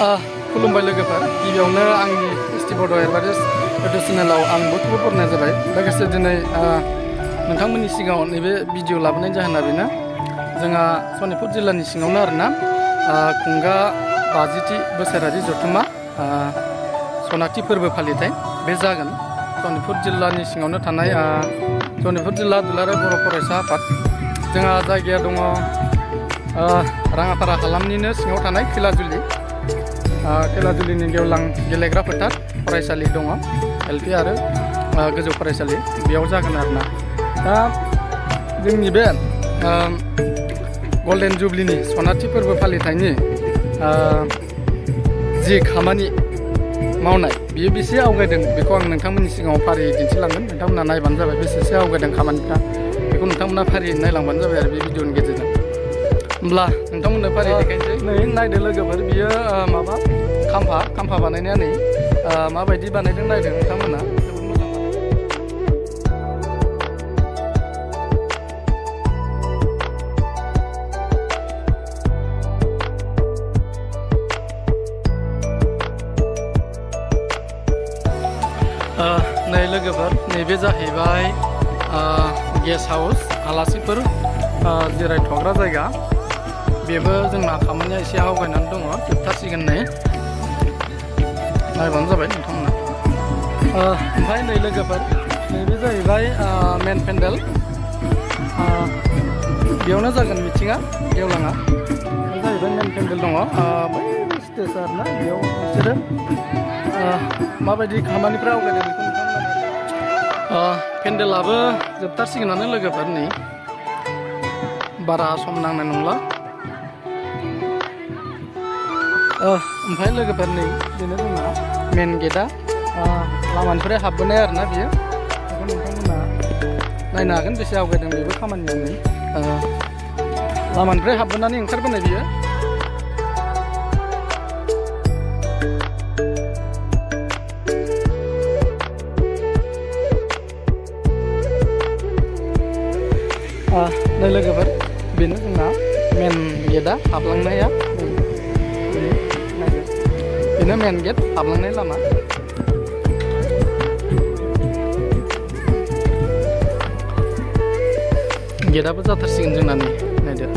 खुलुमबाय लोगोफोर गिबियावनो आंनि एसटि बड' एडभार्टाइज इउटुब चेनेलाव आं बयखौबो बरायनाय जाबाय लोगोसे दिनै नोंथांमोननि सिगाङाव नैबे भिडिअ लाबोनाय जाहोना बेनो जोंहा सनितपुर जिल्लानि सिङावनो आरोना खुंगा 50थि बोसोरारि जथुम्मा सनाथि फोरबो फालिथाय बे जागोन सनितपुर जिल्लानि सिङावनो थानाय सनितपुर जिल्ला दुलाराय बर' फरायसा आफाद जोंहा जायगाया दङ राङापारा हालामनिनो सिङाव थानाय खैलाजुलिनि गेवलां गेलेग्रा फोथार फरायसालि दङ एलपि आरो गोजौ फरायसालि बेयाव जागोन आरोना दा जोंनि बे गल्डेन जुबलिनि सनाथि फोरबो फालिथायनि जि खामानि मावनाय बियो बेसे आवगायदों बेखौ आं नोंथांमोननि सिगाङाव फारियै दिन्थिलांगोन नोंथांमोना नायबानो जाबाय बेसेसो आवगायदों खामानिफ्रा बेखौ नोंथांमोना फारियै नायलांबानो जाबाय आरो बे भिडिअनि गेजेरजों होमब्ला नोंथांमोननो फारियै देखायनोसै नै नायदो लोगोफोर बियो माबा खाम्फा बानायनाया नै माबायदि बानायदों नायदों नोंथांमोना नै लोगोफोर नैबे जाहैबाय गेस्ट हाउस आलासिफोर जिरायथ'ग्रा जायगा बेबो जोंना खामानिया एसे आवगायनानै दङ जोबथारसिगोन नै नायबानो जाबाय नोंथांमोना ओमफ्राय नै लोगोफोर नैबे जाहैबाय मेन पेन्डेल बेयावनो जागोन मिटिङा गेवलाङा बे जाहैबाय मेन पेन्डेल दङ बै स्टेज आरोना बेयाव बिसोरो माबायदि खामानिफ्रा आवगायदों बेखौ नोंथांमोना पेन्डेलाबो जोबथारसिगोनानो लोगोफोर नै बारा सम नांनाय नंला ओमफ्राय लोगोफोर नै बेनो जोंना मेन गेटआ लामानिफ्राय हाबबोनाय आरोना बियो बेखौ नोंथांमोना नायनो हागोन बेसे आवगायदों बेबो खामानिया नै लामानिफ्राय हाबबोनानै ओंखारबोनाय बियो नै लोगोफोर बेनो जोंना मेन गेटआ हाबलांनाया बेनो मेन गेट हाबलांनाय लामा गेटआबो जाथारसिगोन जोंना नै नायदो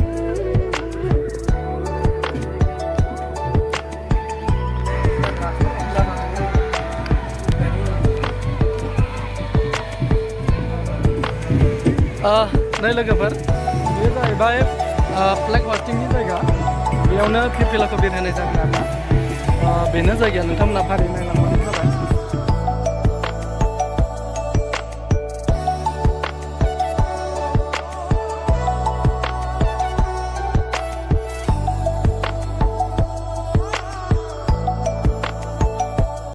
नै लोगोफोर बे जाहैबाय फ्लेग हस्टिंनि जायगा बेयावनो फिरफिलाखौ बेरहोनाय जागोन आरोना बेनो जायगाया नोंथांमोना फारि नायलांबानो